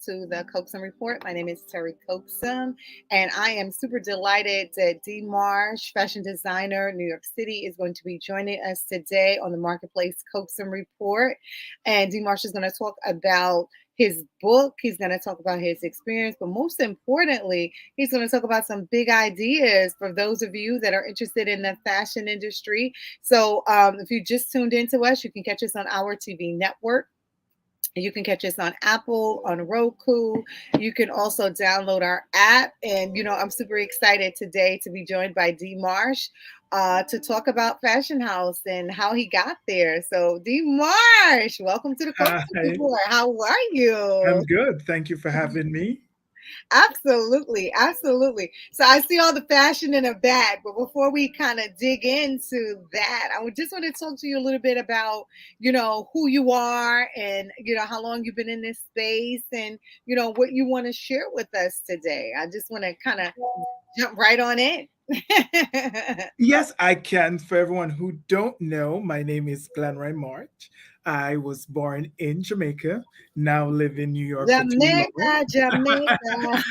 to the Coaxum Report. My name is Terry Coaxum, and I am super delighted that D. Marsh, fashion designer, New York City, is going to be joining us today on the Marketplace Coaxum Report. And D. Marsh is going to talk about his book. He's going to talk about his experience, but most importantly, he's going to talk about some big ideas for those of you that are interested in the fashion industry. So, if you just tuned into us, you can catch us on our TV network. You can catch us on Apple, on Roku. You can also download our app. And, I'm super excited today to be joined by D. Marsh to talk about Fashion House and how he got there. So, D. Marsh, welcome to the Coach Hi, Report. How are you? I'm good. Thank you for having me. Absolutely, absolutely. So I see all the fashion in a bag, but before we kind of dig into that, I would just want to talk to you a little bit about, who you are and, how long you've been in this space and, what you want to share with us today. I just want to kind of jump right on in. Yes, I can. For everyone who don't know, my name is Glenroy March. I was born in Jamaica, now live in New York for too long. Jamaica, Jamaica.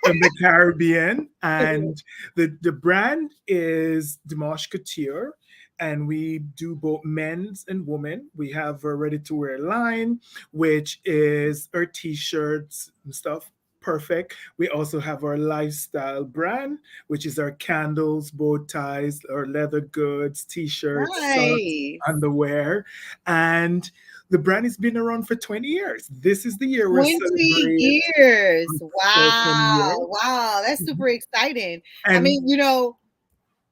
From the Caribbean, and the brand is Dimash Couture, and we do both men's and women. We have a ready to wear line, which is our t-shirts and stuff. Perfect. We also have our lifestyle brand, which is our candles, bow ties, our leather goods, t-shirts, socks, Nice. underwear, and the brand has been around for 20 years. This is the year we're 20 celebrating years. for 20 Wow. years. Wow. That's super exciting. I And mean,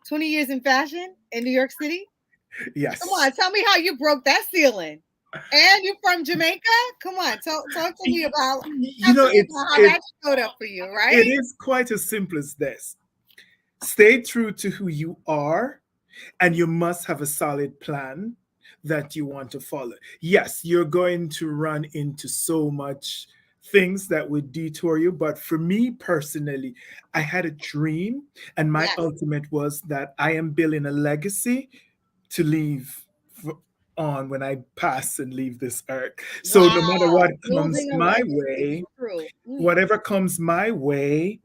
20 years in fashion in New York City. Come yes, on, tell me how you broke that ceiling. And you're from Jamaica? Come on, talk to me about you talk know, to me about how that showed up for you, it right? is quite as simple as this. Stay true to who you are, and you must have a solid plan that you want to follow. Yes, you're going to run into so much things that would detour you, but for me personally, I had a dream, and my Yes, ultimate was that I am building a legacy to leave on when I pass and leave this earth. So no matter wow. what comes Building a my legacy. way, True. whatever comes my way,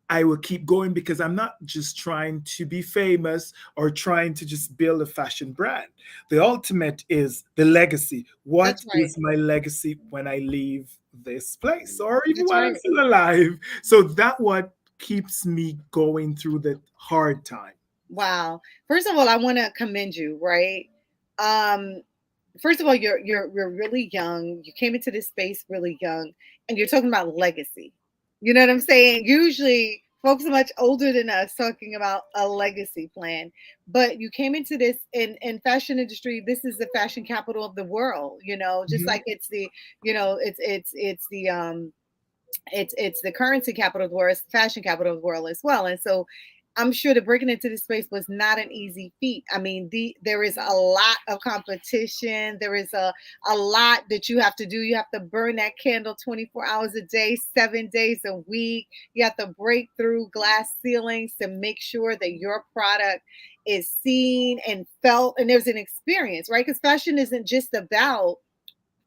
I will keep going because I'm not just trying to be famous or trying to just build a fashion brand. The ultimate is the legacy. What That's right. is my legacy when I leave this place or even That's while I'm right. still alive? So that what keeps me going through the hard time. Wow. First of all, I want to commend you, right? Um, First of all, you're really young. You came into this space really young, and you're talking about legacy. You know what I'm saying? Usually, folks are much older than us talking about a legacy plan. But you came into this in fashion industry. This is the fashion capital of the world. Just Mhm. like it's the it's the currency capital of the world, it's the fashion capital of the world as well. And so I'm sure that breaking into this space was not an easy feat. I mean, there is a lot of competition. There is a lot that you have to do. You have to burn that candle 24 hours a day, 7 days a week. You have to break through glass ceilings to make sure that your product is seen and felt. And there's an experience, right? Because fashion isn't just about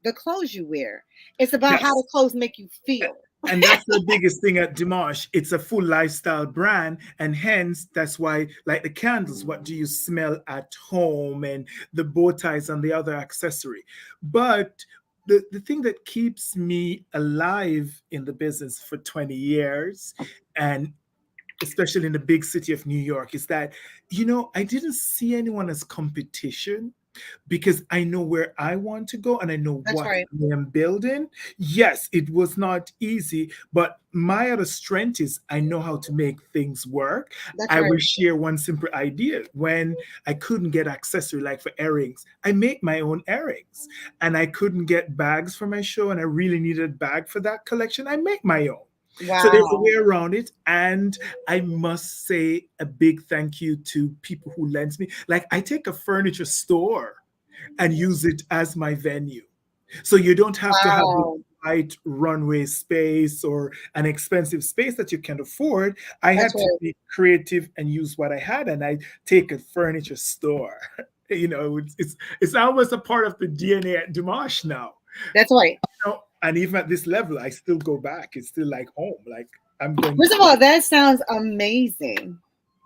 the clothes you wear. It's about how the Yes. clothes make you feel. And that's the biggest thing at Dimash. It's a full lifestyle brand, and hence that's why, like the candles, what do you smell at home, and the bow ties and the other accessory. But the thing that keeps me alive in the business for 20 years, and especially in the big city of New York, is that I didn't see anyone as competition because I know where I want to go and I know That's what right. I am building. Yes, it was not easy, but my other strength is I know how to make things work. That's I right. will share one simple idea. When I couldn't get accessory like for earrings, I make my own earrings. And I couldn't get bags for my show and I really needed a bag for that collection, I make my own. So there's a Wow. way around it. And I must say a big thank you to people who lend me. Like I take a furniture store and use it as my venue. So you don't have to have the Wow. right runway space or an expensive space that you can afford. I That's had to right. be creative and use what I had, and I take a furniture store. It's almost a part of the DNA at Dimash now. That's right. And even at this level, I still go back. It's still like home. Like I'm going. First of all, that sounds amazing.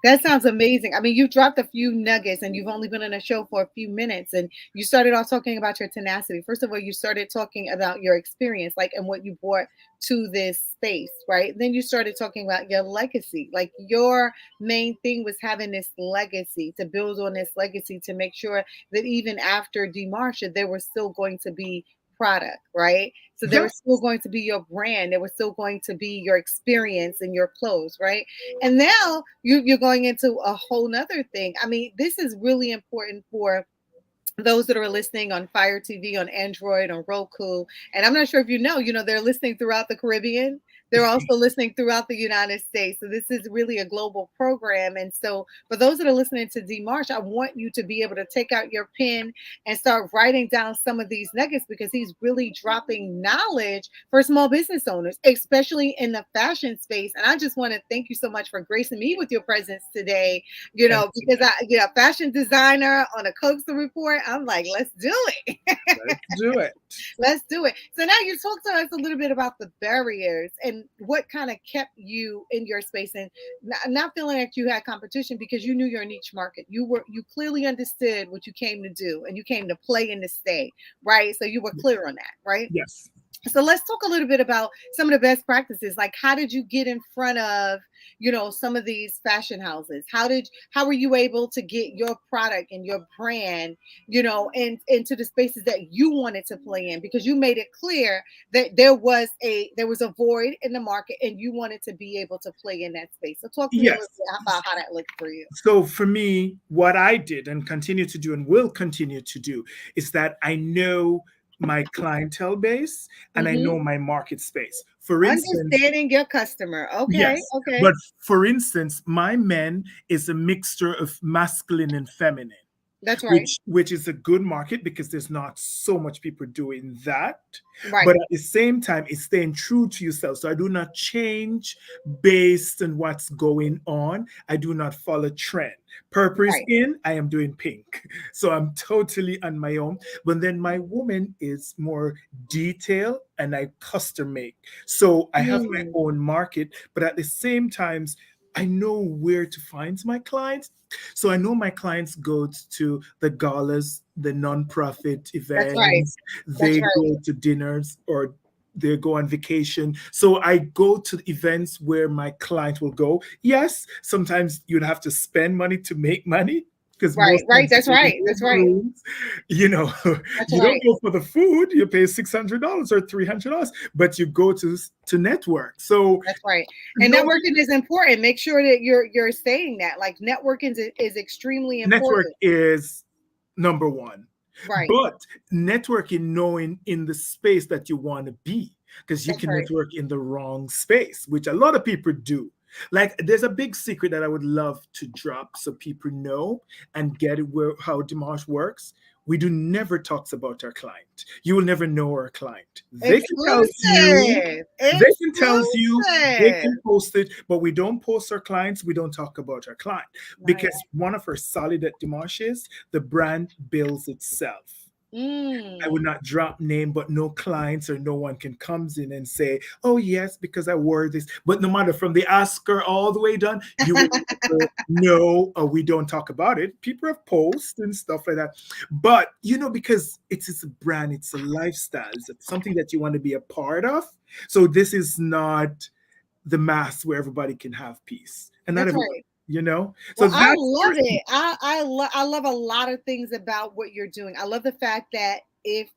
That sounds amazing. I mean, you dropped a few nuggets and you've only been on a show for a few minutes and you started off talking about your tenacity. First of all, you started talking about your experience, like, and what you brought to this space, right? Then you started talking about your legacy. Like, your main thing was having this legacy, to build on this legacy, to make sure that even after Demarcia, there was still going to be product, right? So there was Yes. still going to be your brand. There was still going to be your experience and your clothes, right? And now you're going into a whole nother thing. I mean, this is really important for those that are listening on Fire TV, on Android, on Roku. And I'm not sure if they're listening throughout the Caribbean. They're also listening throughout the United States. So this is really a global program. And so for those that are listening to D Marsh, I want you to be able to take out your pen and start writing down some of these nuggets, because he's really dropping knowledge for small business owners, especially in the fashion space. And I just want to thank you so much for gracing me with your presence today, because fashion designer on a Coaxum Report. I'm like, let's do it. Let's do it. Let's do it. So now you talk to us a little bit about the barriers and what kind of kept you in your space, and not feeling like you had competition, because you knew your niche market. You clearly understood what you came to do, and you came to play and to stay, right? So you were clear on that, right? Yes. So let's talk a little bit about some of the best practices. Like, how did you get in front of, some of these fashion houses? How were you able to get your product and your brand, into the spaces that you wanted to play in? Because you made it clear that there was a void in the market and you wanted to be able to play in that space. So talk to me a little Yes. bit about how that looked for you. So for me, what I did and continue to do and will continue to do is that I know my clientele base and I Mm-hmm. know my market space. For instance, Understanding your customer. Okay. yes, Okay. but for instance, my men is a mixture of masculine and feminine, That's right. which is a good market because there's not so much people doing that. Right. But at the same time, it's staying true to yourself. So I do not change based on what's going on. I do not follow trend. Purple is Right. in, I am doing pink. So I'm totally on my own. But then my woman is more detail and I custom make. So I have my Mm, own market, but at the same times, I know where to find my clients. So I know my clients go to the galas, the nonprofit that's right. events, That's they right. go to dinners or they go on vacation. So I go to events where my client will go. Yes, sometimes you'd have to spend money to make money because Right. most Right. times That's you go to right. That's right. rooms, you know, That's you don't right. go for the food, you pay $600 or $300, but you go to network. So That's right. And no networking is important. Make sure that you're saying that. Like, networking is extremely network important. is number one. Right. But networking, knowing in the space that you want to be, because you That's can right. network in the wrong space, which a lot of people do. Like, there's a big secret that I would love to drop so people know and get it where how Dimash works. We do never talks about our client. You will never know our client. Exclusive. They can tells you, they Exclusive. can post it, but we don't post our clients. We don't talk about our client Right. because one of our solid at Dimash is the brand builds itself. I would Mm. not drop name, but no clients or no one can comes in and say, "Oh yes, because I wore this." But no matter from the Oscar all the way done, you will never know, or we don't talk about it. People have posts and stuff like that, but because it's a brand, it's a lifestyle, it's something that you want to be a part of. So this is not the mass where everybody can have peace, and not That's everybody. right. So Well, I that's love first. it. I love a lot of things about what you're doing. I love the fact that if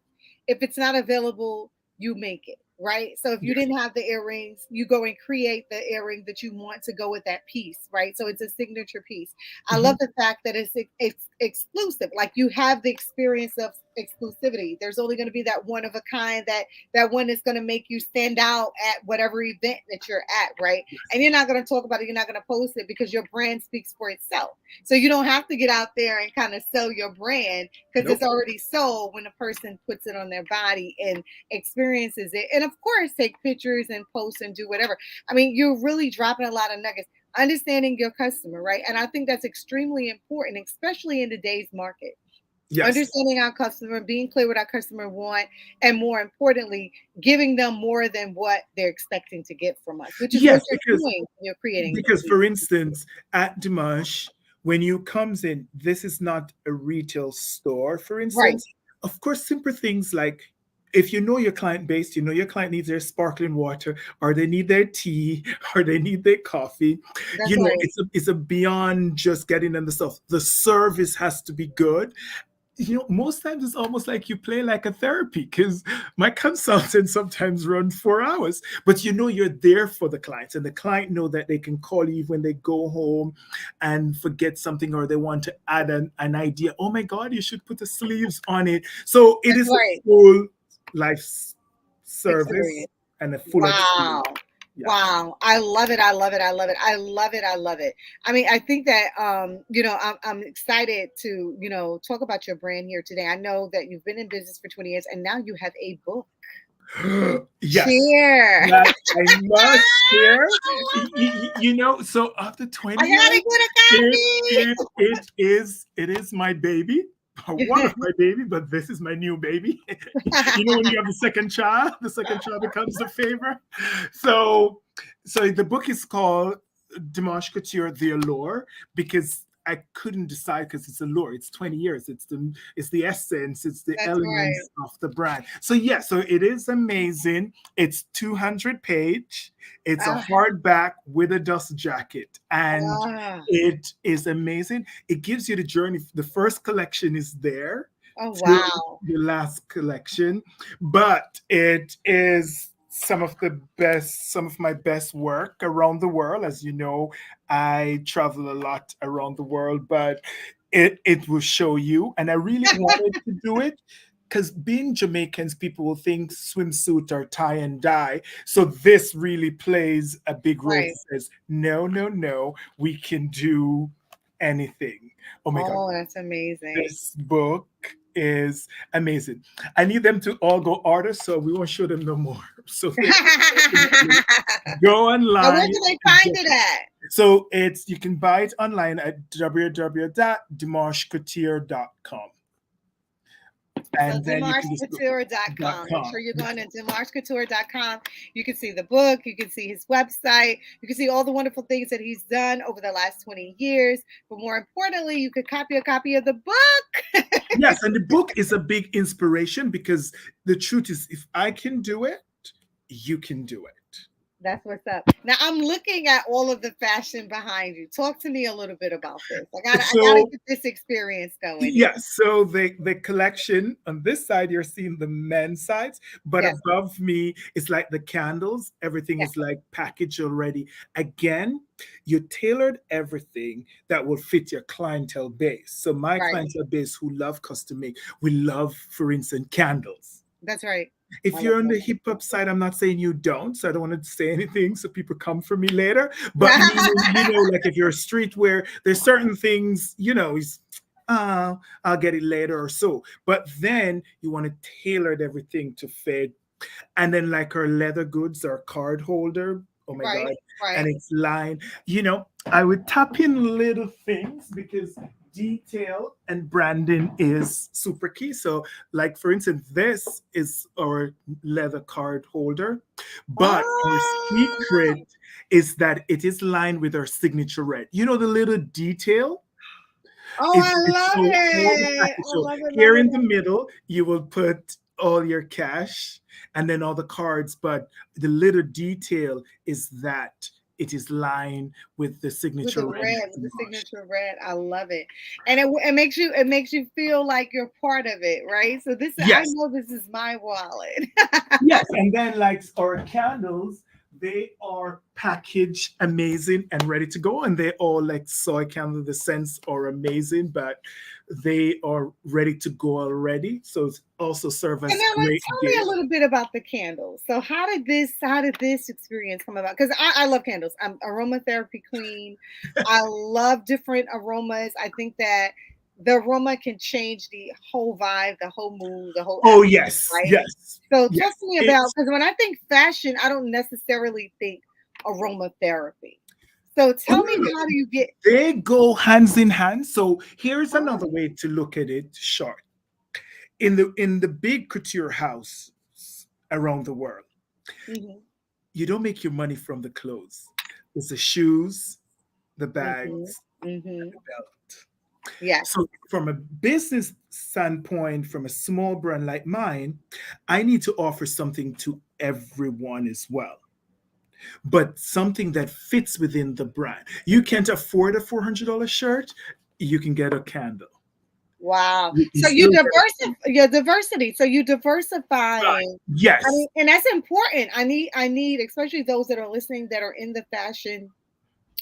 it's not available, you make it, right? So if you Yes. didn't have the earrings, you go and create the earring that you want to go with that piece, right? So it's a signature piece. I love Mhm. the fact that it's exclusive. Like, you have the experience of exclusivity. There's only going to be that one of a kind, that one is going to make you stand out at whatever event that you're at, right? And you're not going to talk about it, you're not going to post it, because your brand speaks for itself. So you don't have to get out there and kind of sell your brand, because it's Nope. already sold when a person puts it on their body and experiences it. And of course, take pictures and post and do whatever. I mean, you're really dropping a lot of nuggets. Understanding your customer, right? And I think that's extremely important, especially in today's market. Yes. Understanding our customer, being clear what our customer want, and more importantly, giving them more than what they're expecting to get from us, which is what Yes, you're doing when you're creating for these. instance, at Dimash, when you comes in, this is not a retail store, for Right. instance. Of course, simple things like if you know your client base, you know your client needs their sparkling water, or they need their tea, or they need their coffee. That's right. It's a beyond just getting them the stuff. The service has to be good. Most times it's almost like you play like a therapy because my consultants sometimes run 4 hours, but you're there for the clients, and the client know that they can call you when they go home and forget something, or they want to add an idea. Oh my God, you should put the sleeves on it. So it That's is a right. full life service Experience. and a full Wow. experience. Yeah. Wow. I love it. I love it. I love it. I love it. I love it. I mean, I think that I'm excited to, talk about your brand here today. I know that you've been in business for 20 years and now you have a book. Yes, Share. that I must share. So after I 20 gotta years, it is my baby, one get of my baby, but this is my new baby. When you have the second child becomes the favorite. So, the book is called Dimanche Couture: The Allure, because I couldn't decide, because it's allure. It's 20 years. It's the essence. It's the That's right. elements of the brand. So yeah, so it is amazing. It's 200 page. It's a Ah, hardback with a dust jacket, and ah. it is amazing. It gives you the journey. The first collection is there Oh, till wow. the last collection, but it is some of my best work around the world. As you know, I travel a lot around the world, but it will show you. And I really wanted to do it because, being Jamaicans, people will think swimsuit or tie and dye. So this really plays a big role. It Right. says, no, no, no, we can do anything. Oh my God, Oh, that's amazing. this book is amazing. I need them to all go order, so we won't show them no more. So they can definitely go Now, where online do they and find get it it. at? So you can buy it online at www.dimanchecouture.com. So And then you can just go demarchecouture.com. Make .com. sure you're going to demarchecouture.com. You can see the book, you can see his website, you can see all the wonderful things that he's done over the last 20 years. But more importantly, you could copy a copy of the book. Yes, and the book is a big inspiration, because the truth is, if I can do it, you can do it. That's what's up. Now I'm looking at all of the fashion behind you. Talk to me a little bit about this. I gotta So get this experience going here. yes, so the collection on this side, you're seeing the men's sides, but Yes, above me is like the candles. Everything yes, is like packaged already. Again, you tailored everything that will fit your clientele base. So my right. clientele base who love custom make, we love, for instance, candles. That's right. I If love you're on the hip hop side, I'm not saying you don't, so I don't want to say anything so people come for me later. But that. meaning, like if you're streetwear, there's certain things, I'll get it later or so. But then you want to tailor everything to fit. And then like our leather goods, our card holder, oh my Right, God, and right. it's lined. I would tap in little things, because detail and branding is super key. So, like for instance, this is our leather card holder, but our Oh, secret is that it is lined with our signature red. The little detail oh, is I it's love so all the it. package. I So love it, love here it, in the love it. middle, you will put all your cash and then all the cards, but the little detail is that it is lined with the With signature the red red, at with the Marsh. signature red. I love it. And it makes you feel like you're part of it, right? So I Yes, know this is my wallet. yes, and then like our candles, they are packaged amazing and ready to go, and they all like soy candle. The scents are amazing, but they are ready to go already. So it also serve And as now, great tell me a gift. little bit about the candles. So how did this experience come about? Because I love candles. I'm aromatherapy queen. I love different aromas. I think that the aroma can change the whole vibe, the whole mood, the whole Oh atmosphere, yes, right? yes, So talk yes. to me about, It's because when I think fashion, I don't necessarily think aromatherapy. So Oh, tell no, me, no, how do you get? they go hands in hand. So here's another Oh. way to look at it short. In the big couture house around the world, Mm-hmm, you don't make your money from the clothes. It's the shoes, the mm-hmm, bags, mm-hmm. and the belt. Yes. So from a business standpoint, from a small brand like mine, I need to offer something to everyone as well, but something that fits within the brand. You can't afford a $400 shirt, you can get a candle. Wow. You can So you still get a diversify your diversity. So you right. diversifying. I Yes. mean, and that's important. I need, especially those that are listening that are in the fashion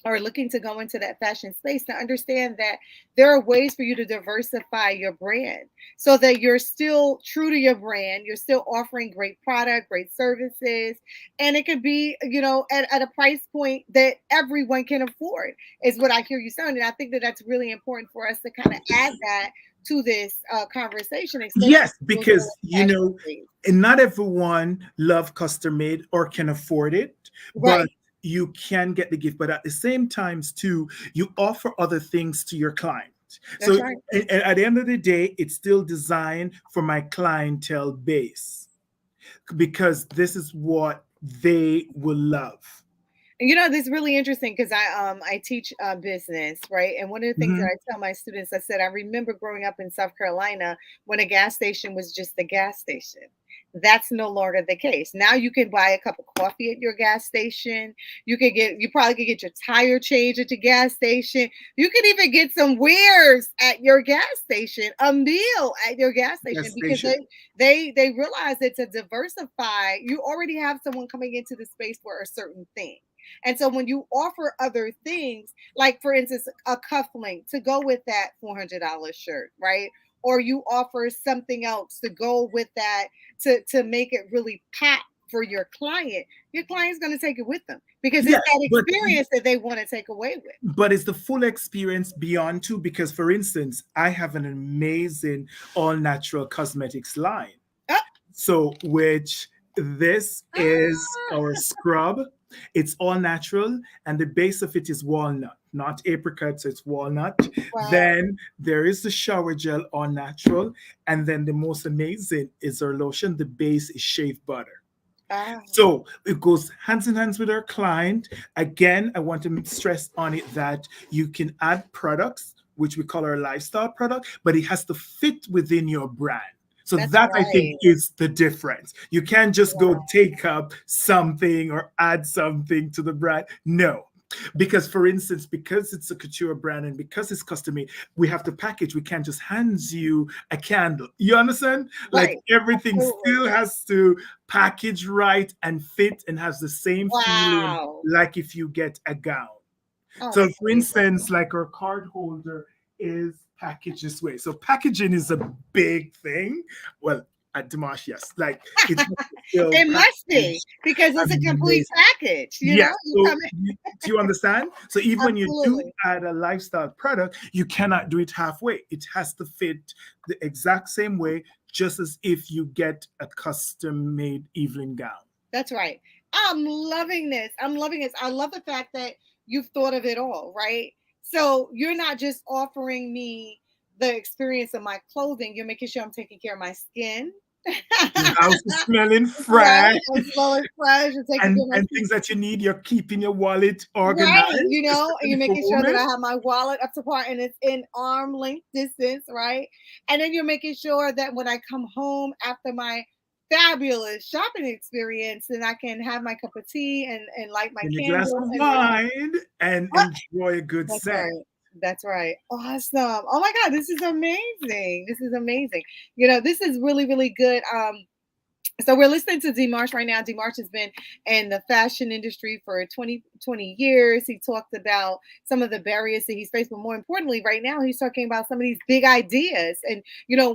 or looking to go into that fashion space, to understand that there are ways for you to diversify your brand so that you're still true to your brand, you're still offering great product, great services, and it could be, at a price point that everyone can afford, is what I hear you saying. And I think that that's really important for us to kind of add that to this conversation, especially Yes, those that are because in the fashion space. and not everyone love custom made or can afford it, but Right. you can get the gift. But at the same times too, you offer other things to your client. That's So right. at the end of the day, it's still designed for my clientele base because this is what they will love. And this is really interesting because I teach business, right? And one of the things that Mhm. I tell my students, I said, I remember growing up in South Carolina when a gas station was just a gas station. That's no longer the case. Now you can buy a cup of coffee at your gas station. You probably could get your tire changed at your gas station. You could even get some wares at your gas station, a meal at your gas station, Gas because station. they realize that to diversify, you already have someone coming into the space for a certain thing. And so when you offer other things, like for instance, a cufflink to go with that $400 shirt, right? Or you offer something else to go with that, to make it really pop for your client's going to take it with them because it's Yes, that but experience that they want to take away with. it's the full experience beyond too, because for instance, I have an amazing all natural cosmetics line. Oh, So which this is our ah, scrub. It's all natural, and the base of it is walnut, not apricot, so it's walnut. wow. Then there is the shower gel, all natural, and then the most amazing is our lotion. The base is shea butter. Ah, So it goes hands in hands with our client. Again, I want to stress on it that you can add products, which we call our lifestyle product, but it has to fit within your brand. So that's that I think right. is the difference. You can't just go Wow. take up something or add something to the brand. No. Because, for instance, because it's a couture brand and because it's custom made, we have to package. We can't just hand you a candle. You understand? Like Right. everything Absolutely. still has to package right and fit and has the same feeling Wow. like if you get a gown. Oh, So, that's for amazing. instance, like our card holder is packaged this way. So, packaging is a big thing. Well, at Dimash, yes, like it's still It must be packaged because it's a complete amazing. package. Yes. You So come in. do you understand? So even when you do Absolutely. add a lifestyle product, you cannot do it halfway. It has to fit the exact same way, just as if you get a custom made evening gown. That's right. I'm loving this. I'm loving this. I love the fact that you've thought of it all, right? So you're not just offering me the experience of my clothing, you're making sure I'm taking care of my skin. Your house is smelling Right. fresh, As well as fresh and taking care of my and skin. things that you need, you're keeping your wallet organized, Right, and especially you're for making sure that women. I have my wallet up to par and it's in arm length distance, right? And then you're making sure that when I come home after my fabulous shopping experience, then I can have my cup of tea and light my And a glass candle of and relax. wine and Ah, enjoy a good that's scent. right. That's right. Awesome. Oh my God, this is amazing. This is amazing. This is really, really good. So we're listening to D Marsh right now. D Marsh has been in the fashion industry for 20 years. He talked about some of the barriers that he's faced, but more importantly, right now he's talking about some of these big ideas. And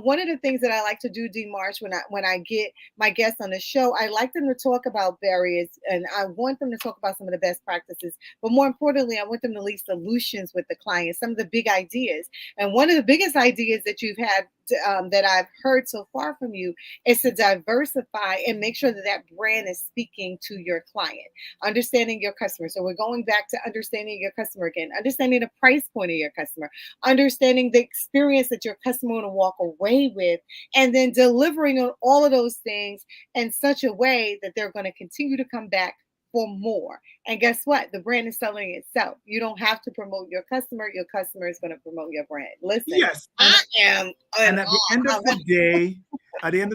one of the things that I like to do, D Marsh, when I get my guests on the show, I like them to talk about barriers, and I want them to talk about some of the best practices. But more importantly, I want them to leave solutions with the clients, some of the big ideas. And one of the biggest ideas that you've had that I've heard so far from you is to diversify and make sure that that brand is speaking to your client, understanding your customer. So we're going back to understanding your customer again, understanding the price point of your customer, understanding the experience that your customer want to walk away with, and then delivering on all of those things in such a way that they're going to continue to come back for more. And guess what? The brand is selling itself. You don't have to promote your customer. Your customer is going to promote your brand. Listen, Yes, I am in and at the end awe. of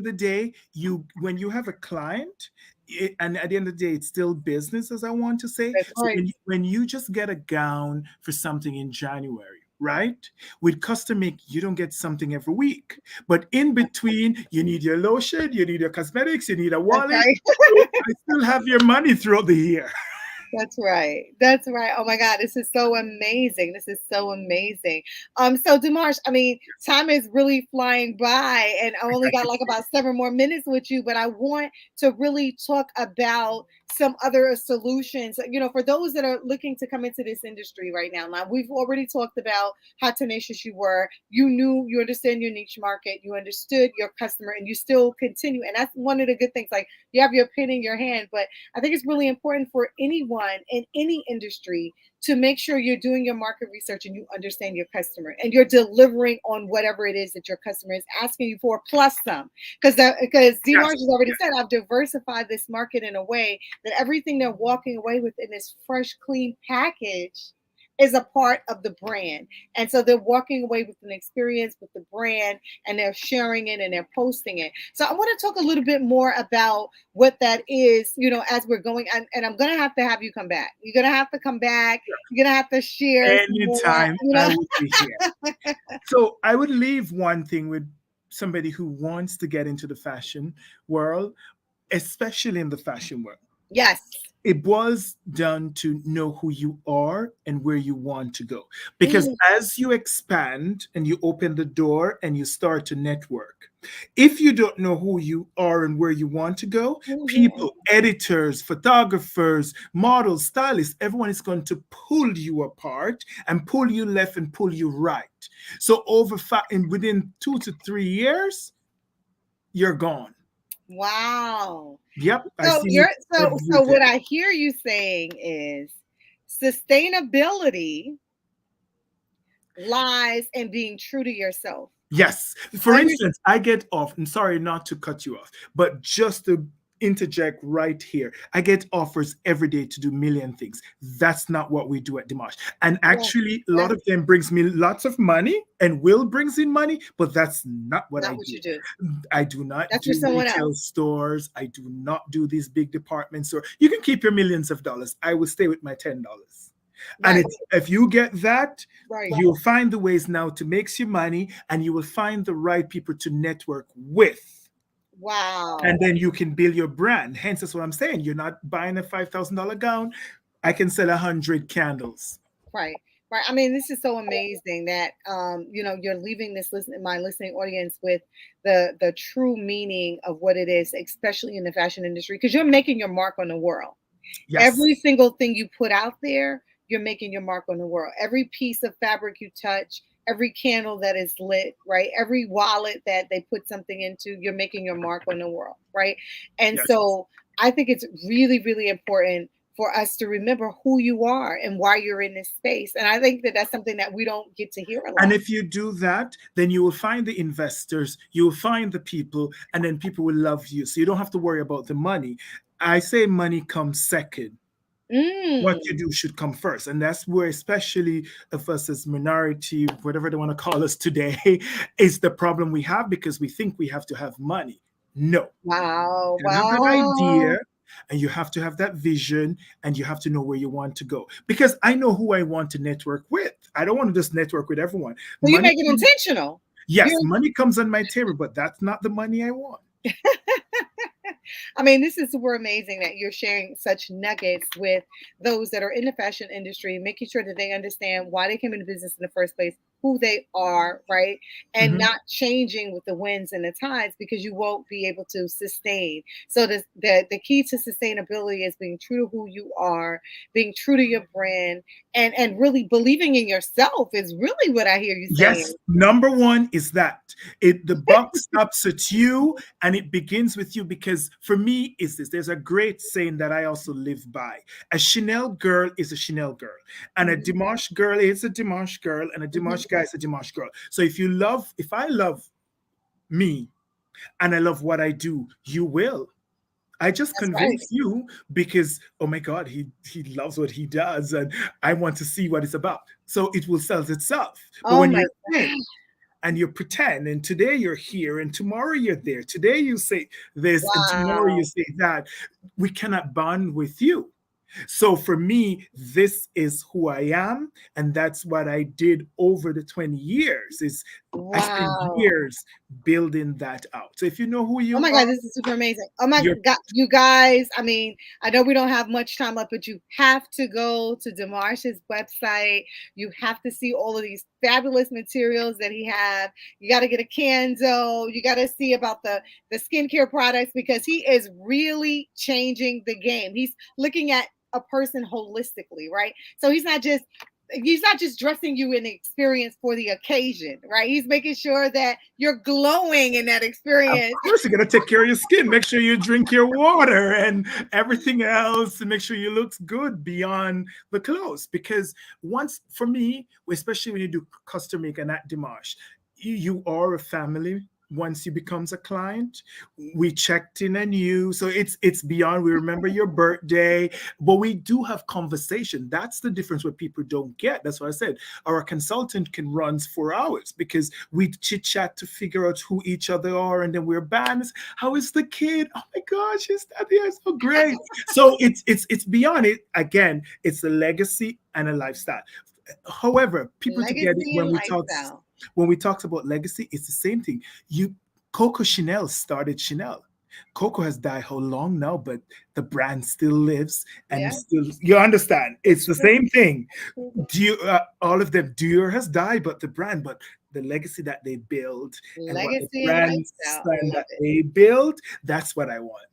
the day, you when you have a client, and at the end of the day, it's still business, as I want to say. That's So right. when you just get a gown for something in January, right? With custom make, you don't get something every week. But in between, you need your lotion, you need your cosmetics, you need a That's wallet. right. So I still have your money throughout the year. That's right. That's right. Oh my God, this is so amazing. This is so amazing. So Demarsh, I mean, time is really flying by, and I only got like about 7 more minutes with you, but I want to really talk about some other solutions, for those that are looking to come into this industry right now. Now, we've already talked about how tenacious you were. You understand your niche market, you understood your customer, and you still continue. And that's one of the good things. Like, you have your pen in your hand, but I think it's really important for anyone in any industry to make sure you're doing your market research and you understand your customer and you're delivering on whatever it is that your customer is asking you for, plus some. Because D Yes, Marsh has already yes, said, I've diversified this market in a way that everything they're walking away with in this fresh, clean package is a part of the brand. And so they're walking away with an experience with the brand, and they're sharing it and they're posting it. So I want to talk a little bit more about what that is, as we're going. And I'm going to have you come back. You're going to have to come back. You're going to have to share some more, anytime I will be here. So I would leave one thing with somebody who wants to get into the fashion world, especially in the fashion world. Yes. It boils down to know who you are and where you want to go. Because Mm, as you expand and you open the door and you start to network, if you don't know who you are and where you want to go, mhm. people, editors, photographers, models, stylists, everyone is going to pull you apart and pull you left and pull you right. So within 2 to 3 years, you're gone. Wow. Yep, I So see it you're so every what day. I hear you saying is sustainability lies in being true to yourself. Yes. For Under instance, I get off, I'm sorry not to cut you off, but just to interject right here, I get offers every day to do million things. That's not what we do at Dimash. And Yeah, actually, a lot that's of them brings me lots of money and will brings in money, but that's not what not I what do. you do. I do not That's for do someone retail else. stores. I do not do these big department stores. You can keep your millions of dollars. I will stay with my $10. And Right, if you get that, right. you'll find the ways now to make you money, and you will find the right people to network with. And Wow. then you can build your brand. Hence, that's what I'm saying. You're not buying a $5,000 gown. I can sell 100 candles. Right. Right. I mean, this is so amazing that you're leaving my listening audience with the true meaning of what it is, especially in the fashion industry, because you're making your mark on the world. Yes, Every single thing you put out there, you're making your mark on the world. Every piece of fabric you touch, every candle that is lit, right? Every wallet that they put something into, you're making your mark on the world, right? And yes. so I think it's really, really important for us to remember who you are and why you're in this space. And I think that that's something that we don't get to hear a And lot. if you do that, then you will find the investors, you will find the people, and then people will love you. So you don't have to worry about the money. I say money comes second. What you Mm, do should come first. And that's where, especially of us as minority, whatever they want to call us today, is the problem we have, because we think we have to have money. No, wow. you have that Wow. idea, and you have to have that vision, and you have to know where you want to go. Because I know who I want to network with. I don't want to just network with everyone. So you Money, make it intentional. yes, You're money comes on my table, but that's not the money I want. I mean, this is super amazing that you're sharing such nuggets with those that are in the fashion industry, making sure that they understand why they came into business in the first place, who they are, right? And Mhm. not changing with the winds and the tides, because you won't be able to sustain. So the key to sustainability is being true to who you are, being true to your brand, and really believing in yourself is really what I hear you Yes, saying. number one is that the buck stops at you and it begins with you, because for me is this, there's a great saying that I also live by. A Chanel girl is a Chanel girl, and a Mhm, Dimash girl is a Dimash girl, and a mhm. Dimash guy is a Dimash girl. So if I love me and I love what I do, you will. I just That's right. convince you because, oh my God, he loves what he does, and I want to see what it's about. So it will sell itself. But Oh when my you're fake God. and you pretend, and today you're here and tomorrow you're there, today you say this and tomorrow you Wow. say that, we cannot bond with you. So for me, this is who I am, and that's what I did over the 20 years. Is I spent Wow. years building that out. So if you know who Oh you my are, God, this is super amazing. Oh my you're God, you guys. I mean, I know we don't have much time left, but you have to go to Demarsh's website. You have to see all of these fabulous materials that he have. You got to get a candle. You got to see about the skincare products, because he is really changing the game. He's looking at a person holistically, right? So he's not just dressing you in the experience for the occasion, right? He's making sure that you're glowing in that of experience. course you gotta take care of your skin. Make sure you drink your water and everything else, and make sure you look good beyond the clothes. Because once, for me, especially when you do custom make and at Dimash, you are a family. Once you becomes a client, we checked in on you, so it's beyond. We remember your birthday, but we do have conversation. That's the difference what people don't get. That's what I said. Our consultant can run 4 hours because we chit chat to figure out who each other are, and then we're bands. How is the kid? Oh my gosh, his daddy is so great. So it's beyond it. Again, it's a legacy and a lifestyle. However, people to get it Legacy and lifestyle. when we talked about legacy, it's the same thing. You Coco Chanel started Chanel. Coco has died how long now, but the brand still lives and Yeah, still, you understand. It's it's the true. same thing. Mhm. All of them, Dior has died, but the brand, but the legacy that they build and what the Legacy and brand lifestyle. I stand love that it. they build, that's what I want.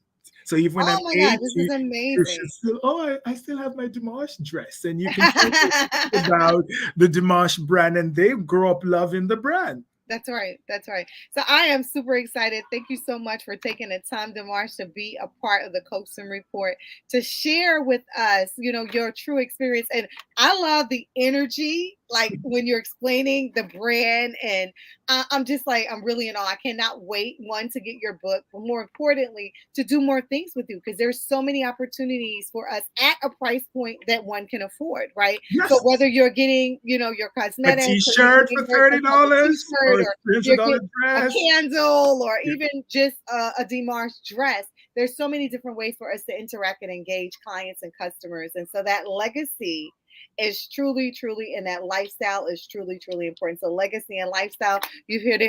So even when Oh I'm my God, 80, this is you should amazing. still, oh, I still have my Dimash dress. And you can tell them about the Dimash brand, and they grow up loving the brand. That's right. That's right. So I am super excited. Thank you so much for taking the time, Demarsh, to be a part of the Coaxum Report, to share with us, your true experience. And I love the energy, like when you're explaining the brand. And I'm just like, I'm really in awe. I cannot wait, one, to get your book, but more importantly, to do more things with you, because there's so many opportunities for us at a price point that one can afford, right? So Yes. whether you're getting, your A cosmetics, or you're t-shirt getting for a couple $30 t-shirt, or a or you're $300 getting a dress. candle, or Yeah. even just a Demarche dress. There's so many different ways for us to interact and engage clients and customers. And so that legacy is truly, truly, and that lifestyle is truly, truly important. So legacy and lifestyle, you heard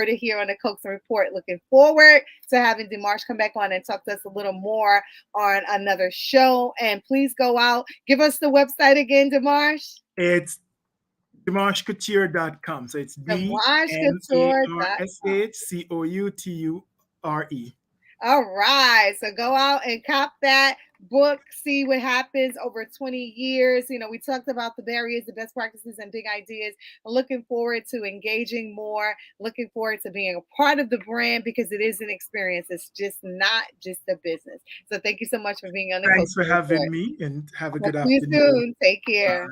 it here on the Coaxum Report. Looking forward to having Demarche come back on and talk to us a little more on another show. And please go out, give us the website again, Demarche. It's DimarshCouture.com. So it's DemarcheCouture.com. DimarshCouture. All right. So go out and cop that book, see what happens over 20 years. We talked about the barriers, the best practices, and big ideas. Looking forward to engaging more, looking forward to being a part of the brand, because it is an experience. It's just not just a business. So thank you so much for being on the Coach Thanks for Report. having me, and have a Talk good to you afternoon. soon. Take care.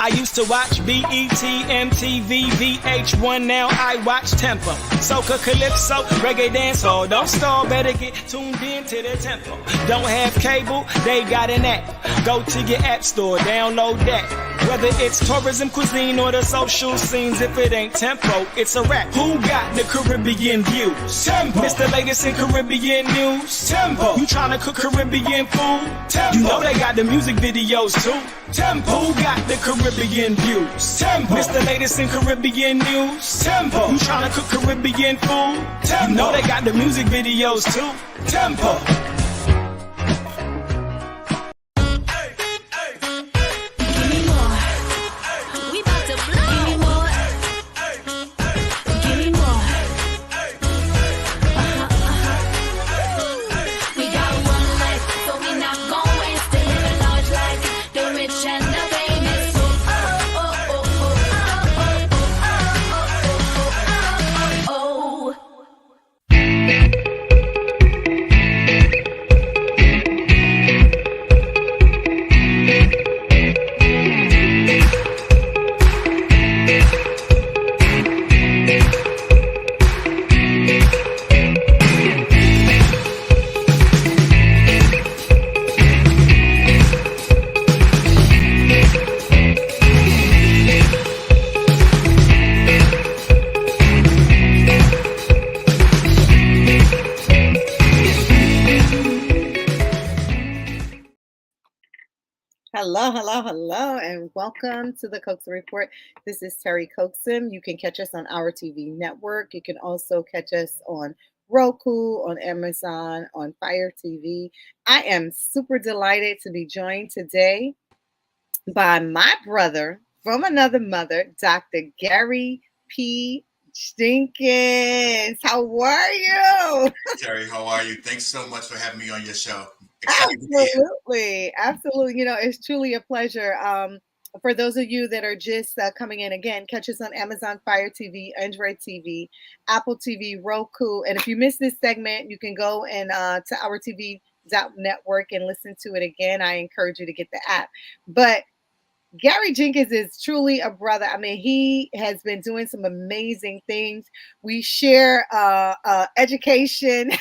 I used to watch BET, MTV, VH1, now I watch Tempo. Soca, Calypso, Reggae Dancehall. Don't stall, better get tuned in to the tempo. Don't have cable, they got an app. Go to your app store, download that. Whether it's tourism, cuisine, or the social scenes, if it ain't Tempo, it's a rap. Who got the Caribbean views? Tempo. It's the latest in Caribbean news. Tempo. You tryna cook Caribbean food? Tempo. You know they got the music videos too. Tempo. Who got the Caribbean views? Tempo. It's the latest in Caribbean news. Tempo. You tryna cook Caribbean food? Tempo. You know they got the music videos too. Tempo. Hello, and welcome to the Coaxum Report. This is Terry Coaxum. You can catch us on our TV network. You can also catch us on Roku, on Amazon, on Fire TV. I am super delighted to be joined today by my brother from another mother, Dr. Gary P. Jenkins. How are you? Terry, how are you? Thanks so much for having me on your show. Absolutely. You know, it's truly a pleasure. For those of you that are just coming in again, catch us on Amazon Fire TV, Android TV, Apple TV, Roku. And if you missed this segment, you can go and to our TV network and listen to it again. I encourage you to get the app. But Gary Jenkins is truly a brother. I mean, he has been doing some amazing things. We share education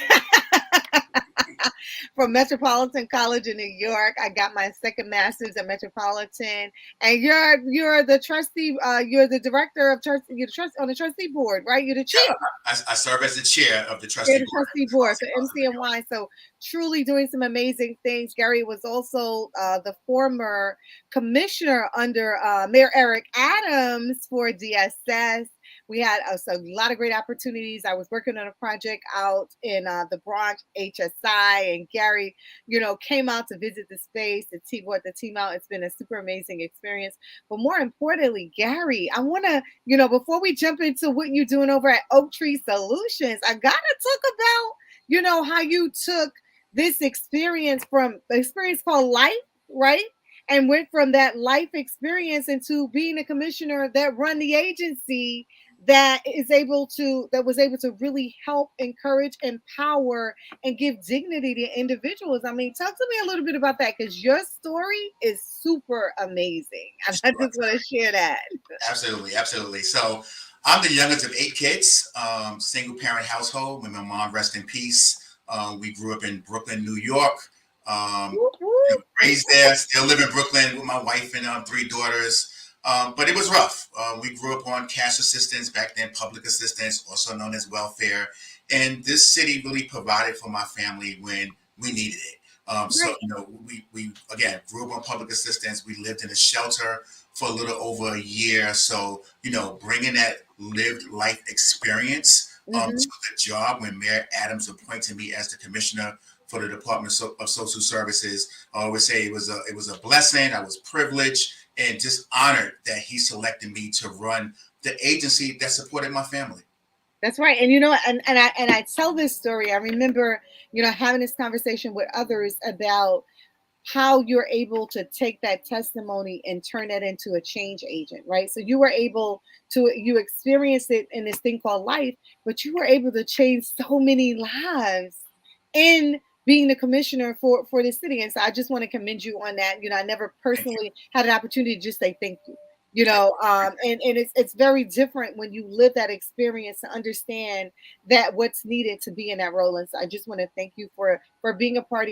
from Metropolitan College in New York. I got my second master's at Metropolitan, and you're the trustee. You're the director of trust. You're on the trustee board, right? You're the chair. Yeah, I serve as the chair of the trustee board. So MCNY. So truly doing some amazing things. Gary was also the former commissioner under Mayor Eric Adams for DSS. We had a lot of great opportunities. I was working on a project out in the Bronx, HSI, and Gary, came out to visit the space. The team brought the team out. It's been a super amazing experience. But more importantly, Gary, I want to, before we jump into what you're doing over at Oak Tree Solutions, I got to talk about, how you took this experience from the experience called life, right? And went from that life experience into being a commissioner that run the agency that was able to really help, encourage, empower, and give dignity to individuals. I mean, talk to me a little bit about that, because your story is super amazing. I just want to share that. Absolutely. So I'm the youngest of 8 kids, single parent household. When my mom, rest in peace, we grew up in Brooklyn, New York. Raised there, still live in Brooklyn with my wife and 3 daughters. But it was rough. We grew up on cash assistance, back then public assistance, also known as welfare. And this city really provided for my family when we needed it. So, we again grew up on public assistance. We lived in a shelter for a little over a year. So, bringing that lived life experience to the job when Mayor Adams appointed me as the commissioner for the Department of Social Services, I always say it was a blessing. I was privileged and just honored that he selected me to run the agency that supported my family. That's right. And I tell this story. I remember, having this conversation with others about how you're able to take that testimony and turn that into a change agent, right? So you experienced it in this thing called life, but you were able to change so many lives in being the commissioner for the city. And so I just want to commend you on that. I never personally had an opportunity to just say thank you. And it's very different when you live that experience to understand that what's needed to be in that role. And so I just want to thank you for being a part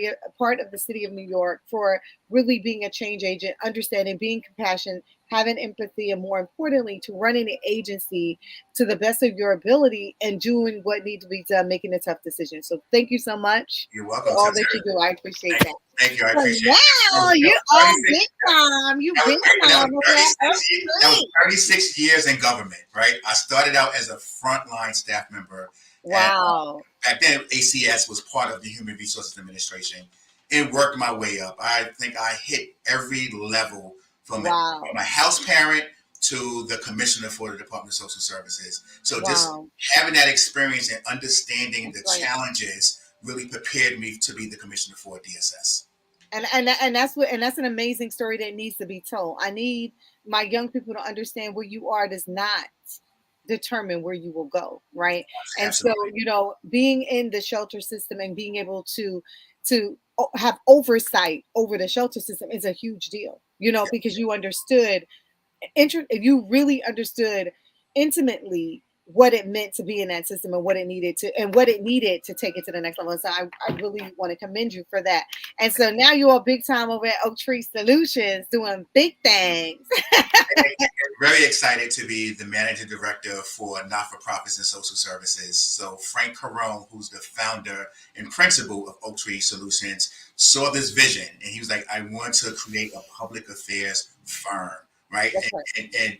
of the city of New York, for really being a change agent, understanding, being compassionate, having empathy, and more importantly, to running the agency to the best of your ability and doing what needs to be done, making the tough decisions. So thank you so much You're for welcome, all that Terry. you do. I appreciate Thank that. you. Thank you. I So appreciate it. now you all big time. You That was big great. time over there. That was 36 years in government, right? I started out as a frontline staff member at Wow. back then ACS was part of the Human Resources Administration and worked my way up. I think I hit every level from a house parent to the commissioner for the Department of Social Services. So just having that experience and understanding the challenges really prepared me to be the commissioner for DSS. And that's an amazing story that needs to be told. I need my young people to understand where you are does not determine where you will go, right? And Absolutely. so, being in the shelter system and being able to have oversight over the shelter system is a huge deal, because you understood if you really understood intimately what it meant to be in that system and what it needed to take it to the next level. And so I really want to commend you for that. And so now you're all big time over at Oak Tree Solutions doing big things. Very excited to be the managing director for not-for-profits and social services. So Frank Carone, who's the founder and principal of Oak Tree Solutions, saw this vision and he was like, I want to create a public affairs firm. Right. And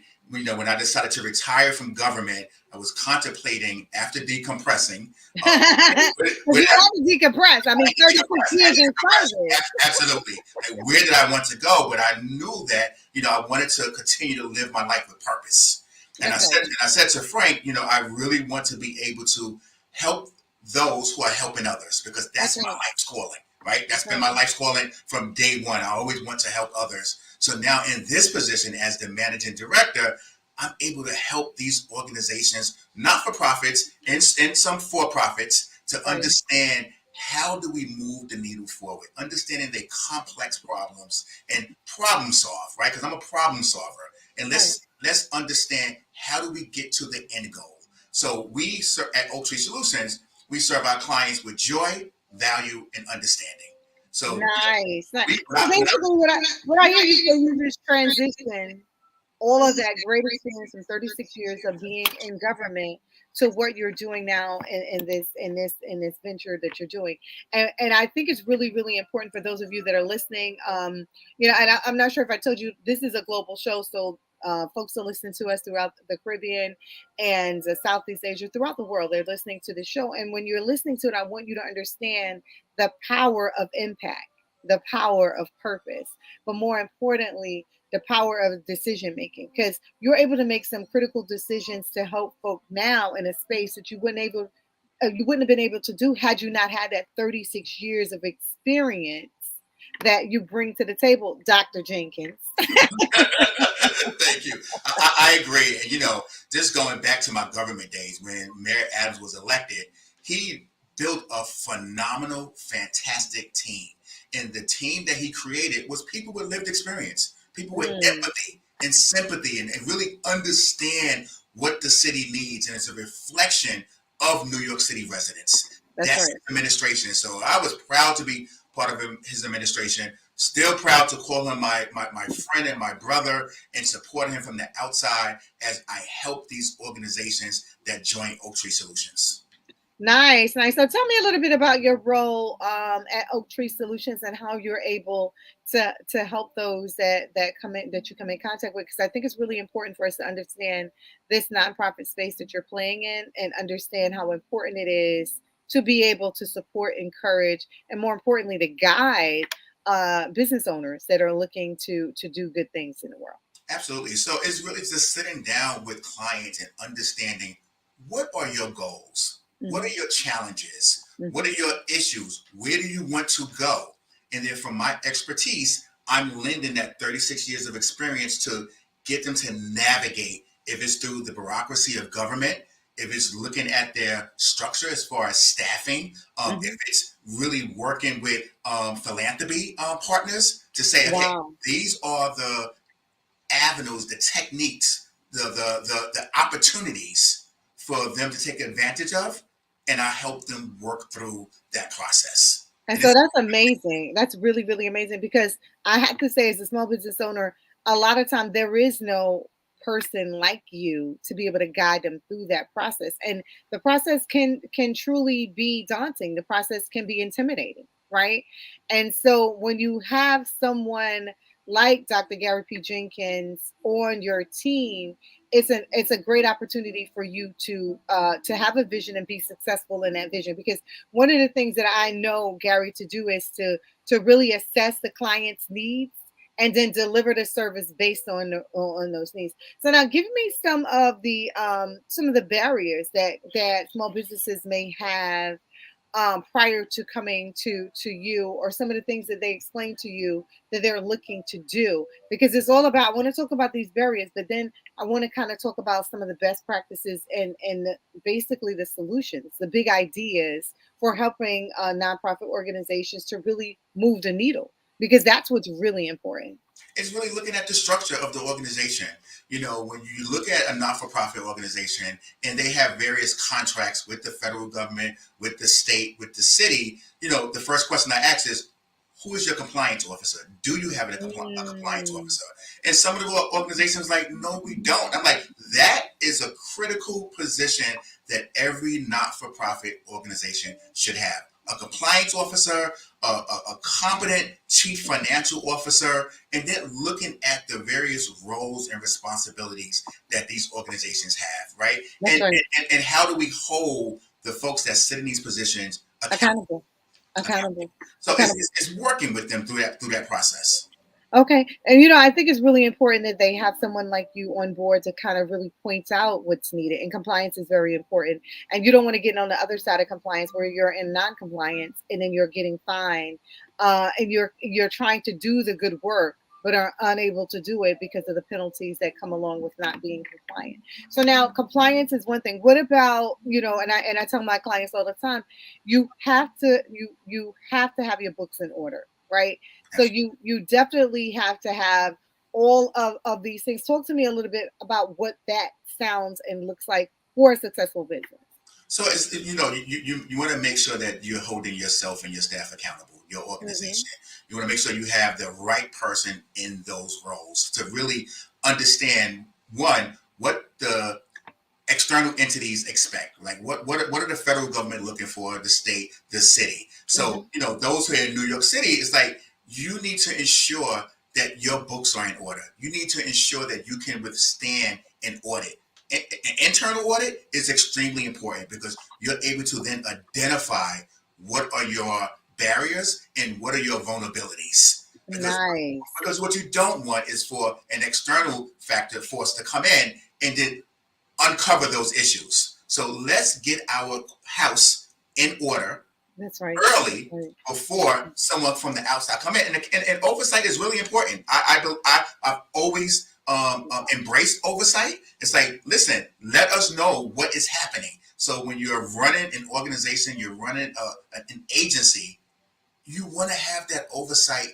when I decided to retire from government, I was contemplating after decompressing. You had to decompress. I mean, 36 years in service. Absolutely. Like, where did I want to go? But I knew that, I wanted to continue to live my life with purpose. And I said to Frank, I really want to be able to help those who are helping others because that's my life's calling. Right. That's been my life's calling from day one. I always want to help others. So now in this position as the managing director, I'm able to help these organizations, not-for-profits and some for-profits, to understand how do we move the needle forward, understanding their complex problems and problem solve, right? Because I'm a problem solver. And let's understand how do we get to the end goal. So we at Oak Tree Solutions, we serve our clients with joy, value, and understanding. So nice. So basically, what I hear you say, you just transition all of that great experience from 36 years of being in government to what you're doing now in this venture that you're doing. And I think it's really, really important for those of you that are listening. And I'm not sure if I told you this is a global show, so folks are listening to us throughout the Caribbean and Southeast Asia, throughout the world. They're listening to the show. And when you're listening to it, I want you to understand the power of impact, the power of purpose, but more importantly, the power of decision making, because you're able to make some critical decisions to help folk now in a space that you wouldn't have been able to do had you not had that 36 years of experience that you bring to the table, Dr. Jenkins. Thank you. I agree. And, just going back to my government days when Mayor Adams was elected, he built a phenomenal, fantastic team. And the team that he created was people with lived experience, people with empathy and sympathy and really understand what the city needs. And it's a reflection of New York City residents. That's his administration. So I was proud to be part of his administration. Still proud to call him my friend and my brother and support him from the outside as I help these organizations that join Oak Tree Solutions. Nice. So tell me a little bit about your role at Oak Tree Solutions and how you're able to help those that you come in contact with, because I think it's really important for us to understand this nonprofit space that you're playing in and understand how important it is to be able to support, encourage, and more importantly, to guide business owners that are looking to do good things in the world. Absolutely. So it's really just sitting down with clients and understanding what are your goals? What are your challenges? What are your issues? Where do you want to go? And then from my expertise, I'm lending that 36 years of experience to get them to navigate, if it's through the bureaucracy of government, if it's looking at their structure as far as staffing, if it's really working with philanthropy partners to say, okay, these are the avenues, the techniques, the opportunities for them to take advantage of, and I help them work through that process. And so that's amazing. That's really, really amazing, because I have to say, as a small business owner, a lot of time there is no person like you to be able to guide them through that process. And the process can truly be daunting. The process can be intimidating, right? And so when you have someone like Dr. Gary P. Jenkins on your team, it's a great opportunity for you to have a vision and be successful in that vision. Because one of the things that I know Gary to do is to really assess the client's needs and then deliver the service based on those needs. So now, give me some of the barriers that small businesses may have prior to coming to you, or some of the things that they explain to you that they're looking to do. Because it's all about, I want to talk about these barriers, but then I want to kind of talk about some of the best practices and basically the solutions, the big ideas for helping nonprofit organizations to really move the needle, because that's what's really important. It's really looking at the structure of the organization. You know, when you look at a not-for-profit organization and they have various contracts with the federal government, with the state, with the city, you know, the first question I ask is, who is your compliance officer? Do you have a compliance officer? And some of the organizations like, no, we don't. I'm like, that is a critical position that every not-for-profit organization should have. A compliance officer, a competent chief financial officer, and then looking at the various roles and responsibilities that these organizations have, right? That's right. And how do we hold the folks that sit in these positions accountable? Accountable. So it's working with them through that process. Okay. And I think it's really important that they have someone like you on board to kind of really point out what's needed. And compliance is very important. And you don't want to get on the other side of compliance where you're in non-compliance and then you're getting fined, and you're trying to do the good work but are unable to do it because of the penalties that come along with not being compliant. So now compliance is one thing. What about, and I tell my clients all the time, you have to have your books in order, right? So you definitely have to have all of these things. Talk to me a little bit about what that sounds and looks like for a successful business. So it's, you want to make sure that you're holding yourself and your staff accountable, your organization. You want to make sure you have the right person in those roles to really understand, one, what the external entities expect. Like what are the federal government looking for, the state, the city. So, those who are in New York City, it's like, you need to ensure that your books are in order. You need to ensure that you can withstand an audit. An internal audit is extremely important because you're able to then identify what are your barriers and what are your vulnerabilities. Because what you don't want is for an external factor force to come in and then uncover those issues. So let's get our house in order. That's right. Early before someone from the outside come in, and oversight is really important. I've always embraced oversight. It's like, listen, let us know what is happening. So when you're running an organization, you're running an agency, you want to have that oversight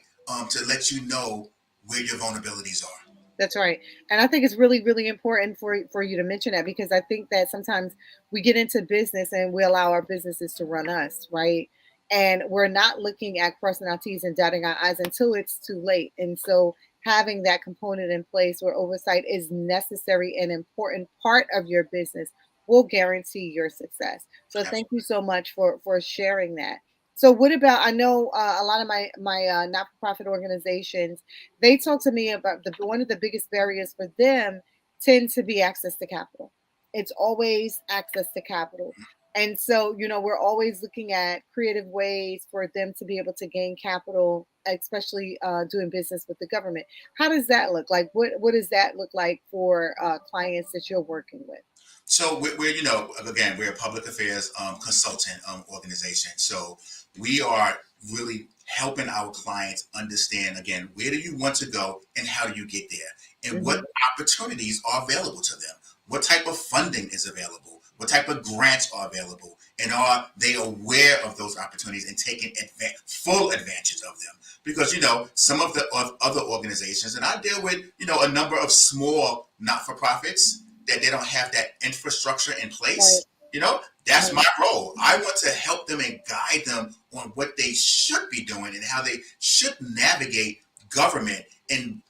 to let you know where your vulnerabilities are. That's right. And I think it's really, really important for you to mention that, because I think that sometimes we get into business and we allow our businesses to run us, right? And we're not looking at crossing our T's and dotting our I's until it's too late. And so having that component in place where oversight is necessary and important part of your business will guarantee your success. So thank you so much for sharing that. So what about, I know a lot of my not-for-profit organizations, they talk to me about one of the biggest barriers for them tends to be access to capital. It's always access to capital. And so, we're always looking at creative ways for them to be able to gain capital, especially doing business with the government. How does that look like? What does that look like for clients that you're working with? So we're again, we're a public affairs consultant organization. So we are really helping our clients understand, again, where do you want to go and how do you get there? And what opportunities are available to them? What type of funding is available? What type of grants are available? And are they aware of those opportunities and taking full advantage of them? Because, some of the other organizations, and I deal with, a number of small not-for-profits that they don't have that infrastructure in place. That's my role. I want to help them and guide them on what they should be doing and how they should navigate government and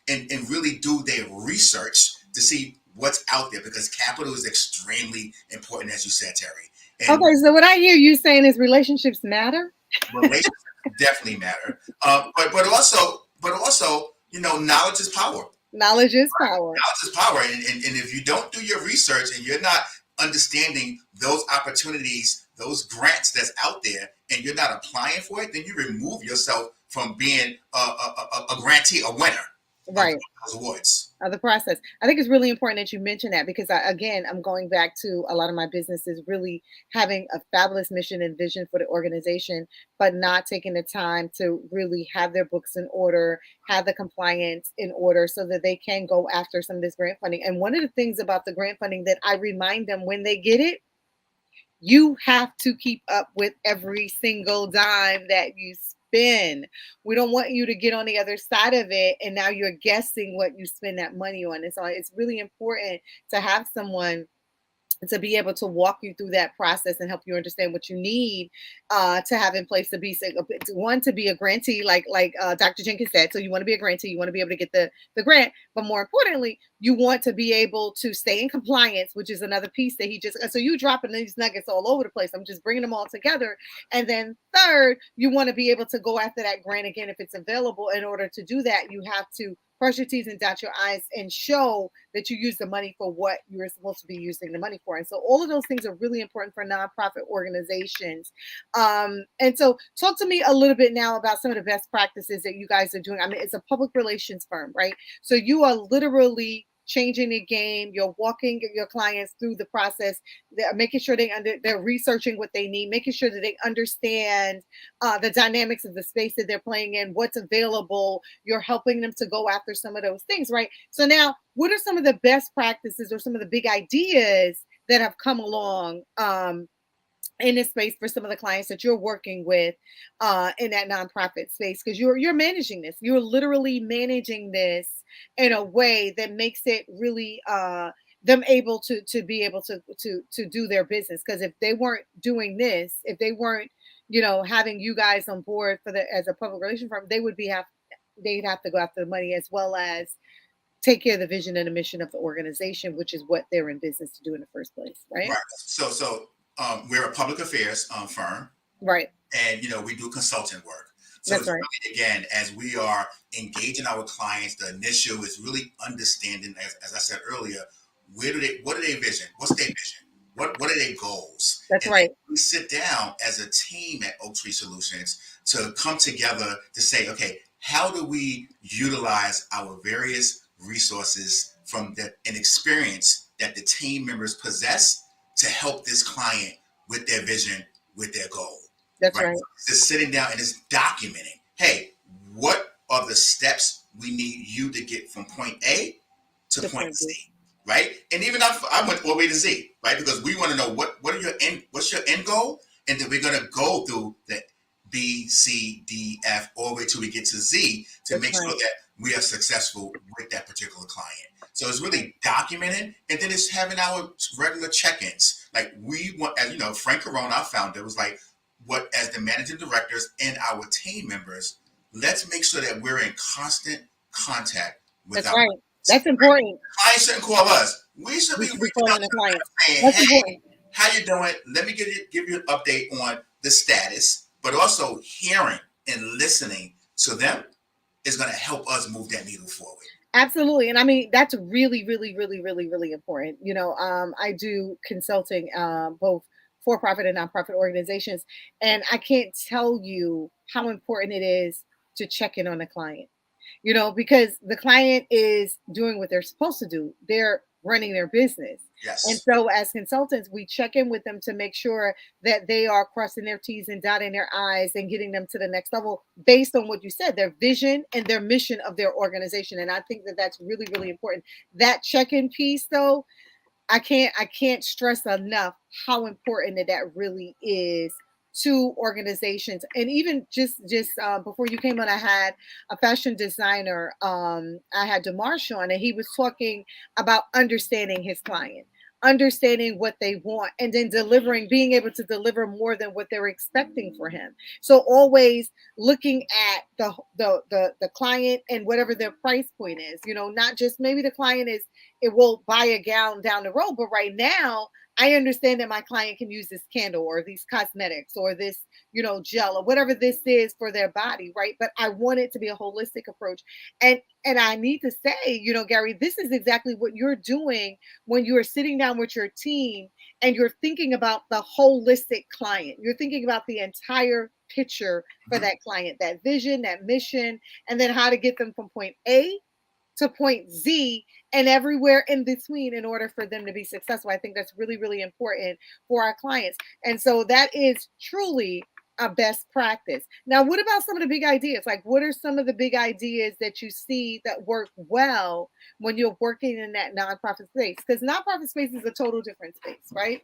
really do their research to see what's out there, because capital is extremely important, as you said, Terry. And okay, so what I hear you saying is relationships matter. relationships definitely matter, but also, knowledge is power. Knowledge is power. Knowledge is power, and if you don't do your research and you're not understanding those opportunities, those grants that's out there, and you're not applying for it, then you remove yourself from being a grantee, a winner. Right. Those awards. The process. I think it's really important that you mention that, because I'm going back to a lot of my businesses really having a fabulous mission and vision for the organization, but not taking the time to really have their books in order, have the compliance in order so that they can go after some of this grant funding. And one of the things about the grant funding that I remind them when they get it, you have to keep up with every single dime that you spend. We don't want you to get on the other side of it and now you're guessing what you spend that money on. And so it's really important to have someone to be able to walk you through that process and help you understand what you need to have in place to be to be a grantee, like Dr. Jenkins said. So you want to be a grantee, you want to be able to get the grant, but more importantly, you want to be able to stay in compliance, which is another piece that so you dropping these nuggets all over the place. I'm just bringing them all together. And then third, you want to be able to go after that grant again if it's available. In order to do that, you have to cross your T's and dot your I's and show that you use the money for what you're supposed to be using the money for. And so all of those things are really important for nonprofit organizations. And so talk to me a little bit now about some of the best practices that you guys are doing. I mean, it's a public relations firm, right? So you are literally changing the game. You're walking your clients through the process. They're making sure they're researching what they need, making sure that they understand the dynamics of the space that they're playing in, what's available. You're helping them to go after some of those things, right? So now, what are some of the best practices or some of the big ideas that have come along in this space for some of the clients that you're working with in that nonprofit space? Because you're managing this. You're literally managing this in a way that makes it really them able to be able to do their business. Because if they weren't doing this, if they weren't, having you guys on board as a public relations firm, they'd have to go after the money as well as take care of the vision and the mission of the organization, which is what they're in business to do in the first place, right? Right. So we're a public affairs firm, right? And we do consulting work. So That's it's right. really, again, as we are engaging our clients, the initial is really understanding, as I said earlier, what are their vision? What's their vision? What are their goals? That's and right. We sit down as a team at Oak Tree Solutions to come together to say, okay, how do we utilize our various resources from an experience that the team members possess to help this client with their vision, with their goal? That's right. Just sitting down and just documenting, hey, what are the steps we need you to get from point A to point Z, right? And even I went all the way to Z, right? Because we want to know what's your end goal, and then we're going to go through the B, C, D, F, all the way till we get to Z to make sure that we are successful with that particular client. So it's really documenting, and then it's having our regular check-ins. Like we want, as Frank Corona, our founder, was like, as the managing directors and our team members, let's make sure that we're in constant contact with That's right. That's important. Clients shouldn't call us. We should be calling the clients. Saying, That's hey, important. How you doing? Let me give you an update on the status, but also hearing and listening to them is going to help us move that needle forward. Absolutely. And I mean, that's really, really, really, really, really important. I do consulting, both for-profit and nonprofit organizations. And I can't tell you how important it is to check in on the client, because the client is doing what they're supposed to do. They're running their business. Yes. And so as consultants, we check in with them to make sure that they are crossing their T's and dotting their I's and getting them to the next level based on what you said, their vision and their mission of their organization. And I think that that's really, really important. That check-in piece, though, I can't stress enough how important that really is to organizations. And even just before you came on, I had a fashion designer. I had Marsh on, and he was talking about understanding his client, understanding what they want, and then delivering, being able to deliver more than what they're expecting for him. So always looking at the client and whatever their price point is. Not just maybe the client is, it will buy a gown down the road, but right now I understand that my client can use this candle or these cosmetics or this, gel or whatever this is for their body, right? But I want it to be a holistic approach. And I need to say, Gary, this is exactly what you're doing when you are sitting down with your team and you're thinking about the holistic client. You're thinking about the entire picture for Mhm. that client, that vision, that mission, and then how to get them from point A to point Z and everywhere in between in order for them to be successful. I think that's really, really important for our clients. And so that is truly a best practice. Now, what about some of the big ideas? Like, what are some of the big ideas that you see that work well when you're working in that nonprofit space? Because nonprofit space is a total different space, right?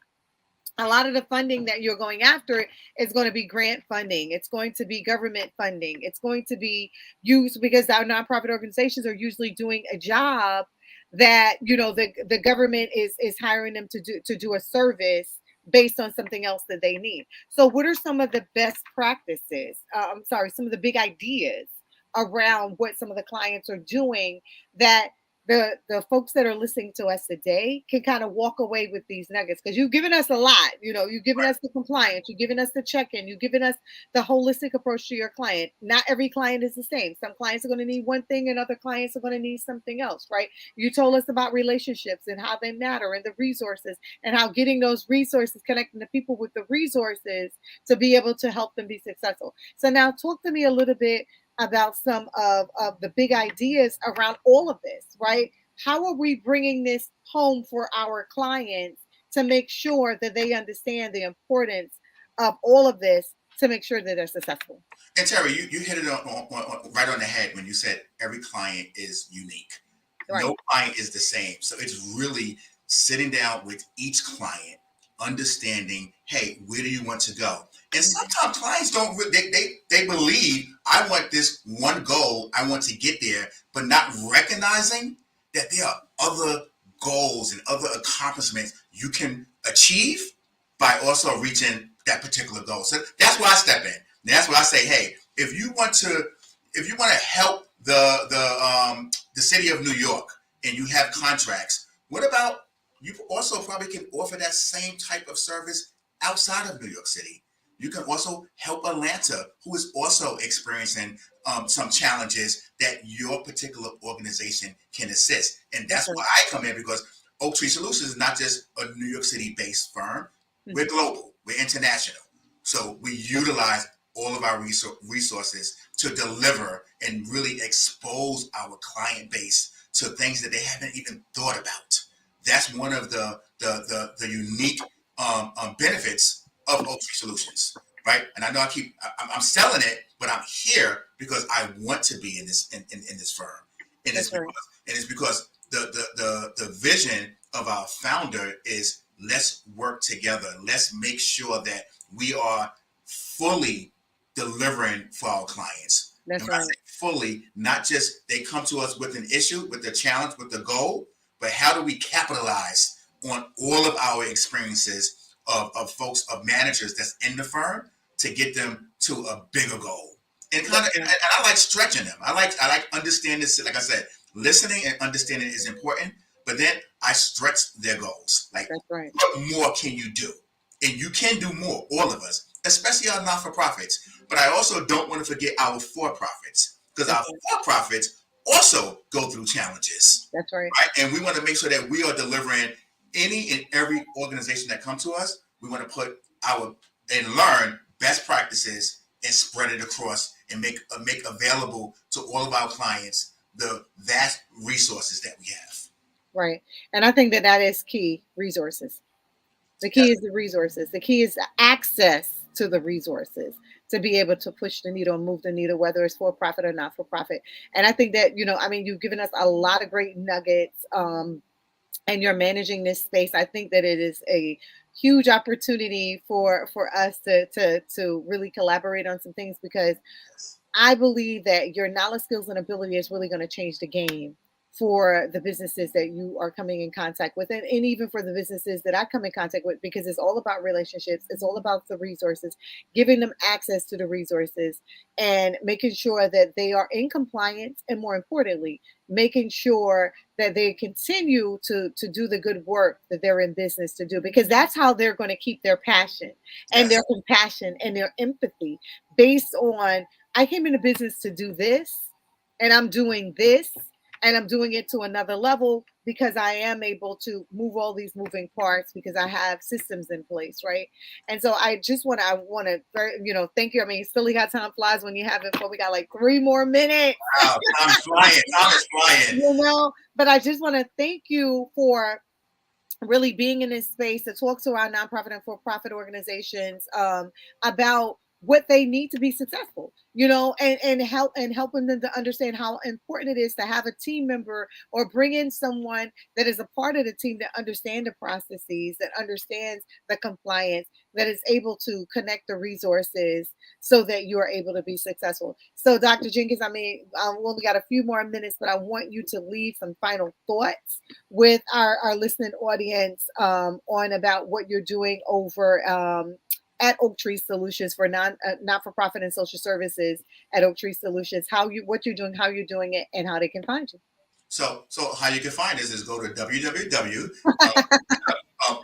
A lot of the funding that you're going after is going to be grant funding. It's going to be government funding. It's going to be used because our nonprofit organizations are usually doing a job that the government is hiring them to do a service based on something else that they need. So, what are some of the best practices? I'm sorry, some of the big ideas around what some of the clients are doing that the folks that are listening to us today can kind of walk away with these nuggets, because you've given us a lot. You've given us the compliance, you've given us the check-in, you've given us the holistic approach to your client. Not every client is the same. Some clients are going to need one thing and other clients are going to need something else, right? You told us about relationships and how they matter and the resources, and how getting those resources, connecting the people with the resources to be able to help them be successful. So now talk to me a little bit about some of the big ideas around all of this, right? How are we bringing this home for our clients to make sure that they understand the importance of all of this to make sure that they're successful? And Terry, you hit it right on the head when you said every client is unique. Right. No client is the same. So it's really sitting down with each client, understanding, hey, where do you want to go? And Mhm. sometimes clients don't they believe I want this one goal, I want to get there, but not recognizing that there are other goals and other accomplishments you can achieve by also reaching that particular goal. So that's why I step in. That's why I say, hey, if you want to help the city of New York and you have contracts, what about you also probably can offer that same type of service outside of New York City? You can also help Atlanta, who is also experiencing some challenges that your particular organization can assist. And That's that's why right. I come in, because Oak Tree Solutions is not just a New York City based firm. We're Mhm. global, we're international. So we utilize all of our resources to deliver and really expose our client base to things that they haven't even thought about. That's one of the unique benefits of Oak Tree Solutions, right? And I know I'm selling it, but I'm here because I want to be in this firm, and That's right. it's because the vision of our founder is, let's work together. Let's make sure that we are fully delivering for our clients. And That's when I right. say fully, not just they come to us with an issue, with the challenge, with the goal, but how do we capitalize on all of our experiences of folks, of managers that's in the firm, to get them to a bigger goal. And kind That's of, and right. I like stretching them. I like understanding this. Like I said, listening and understanding is important, but then I stretch their goals. Like, That's right. what more can you do? And you can do more, all of us, especially our not for profits. But I also don't want to forget our for profits, because That's our right. for profits also go through challenges, That's right. right? And we want to make sure that we are delivering any and every organization that comes to us. We want to put our and learn best practices and spread it across and make available to all of our clients the vast resources that we have. Right. And I think that that is key, resources. The key Yes, is the resources. The key is access to the resources to be able to push the needle and move the needle, whether it's for profit or not for profit. And I think that, I mean, you've given us a lot of great nuggets. and you're managing this space, I think that it is a huge opportunity for us to really collaborate on some things, because I believe that your knowledge, skills, and ability is really going to change the game for the businesses that you are coming in contact with, and even for the businesses that I come in contact with, because it's all about relationships. It's all about the resources, giving them access to the resources, and making sure that they are in compliance, and more importantly, making sure that they continue to do the good work that they're in business to do, because that's how they're going to keep their passion and Yes. their compassion and their empathy, based on, I came into business to do this, and I'm doing this, and I'm doing it to another level, because I am able to move all these moving parts, because I have systems in place, right? And so I want to, thank you. I mean, silly how time flies when you have it. But we got like 3 more minutes, Wow, time is flying. Time is flying. But I just want to thank you for really being in this space to talk to our nonprofit and for-profit organizations about what they need to be successful, and helping them to understand how important it is to have a team member, or bring in someone that is a part of the team that understands the processes, that understands the compliance, that is able to connect the resources so that you are able to be successful. So, Dr. Jenkins, I mean, we only got a few more minutes, but I want you to leave some final thoughts with our listening audience on about what you're doing over at Oak Tree Solutions for not-for-profit and social services at Oak Tree Solutions. What you're doing, how you're doing it, and how they can find you. So how you can find us is go to www.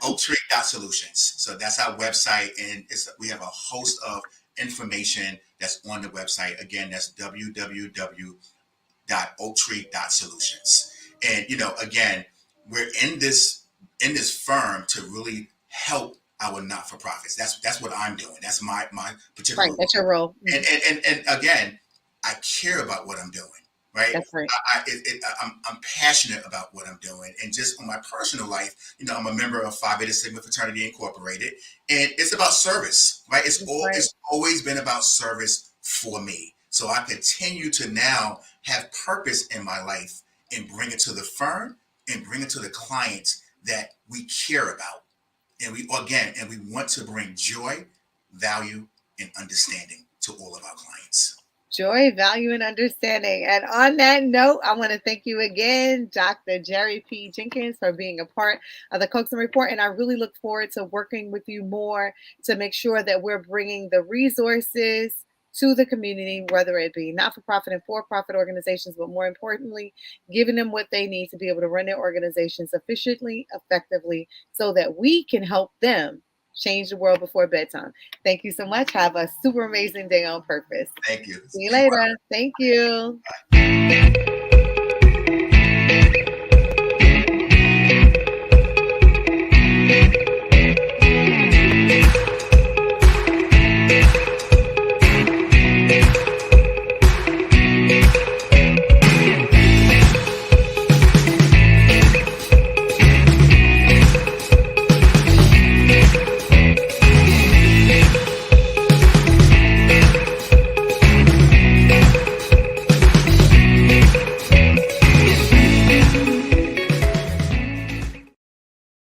Oaktree.solutions. So that's our website, and we have a host of information that's on the website. Again, that's www.oaktree.solutions. And again, we're in this firm to really help our not-for-profits. That's what I'm doing. That's my particular right. That's your role. And again, I care about what I'm doing. Right. That's right. I'm passionate about what I'm doing, and just on my personal life, I'm a member of Phi Beta Sigma Fraternity Incorporated, and it's about service, right? It's always been about service for me. So I continue to now have purpose in my life and bring it to the firm and bring it to the clients that we care about, and we want to bring joy, value, and understanding to all of our clients. Joy, value, and understanding. And on that note, I want to thank you again, Dr. Jerry P. Jenkins, for being a part of the Coaxum Report. And I really look forward to working with you more to make sure that we're bringing the resources to the community, whether it be not-for-profit and for-profit organizations, but more importantly, giving them what they need to be able to run their organizations efficiently, effectively, so that we can help them change the world before bedtime. Thank you so much. Have a super amazing day on purpose. Thank you. See you later. Thank you. Bye.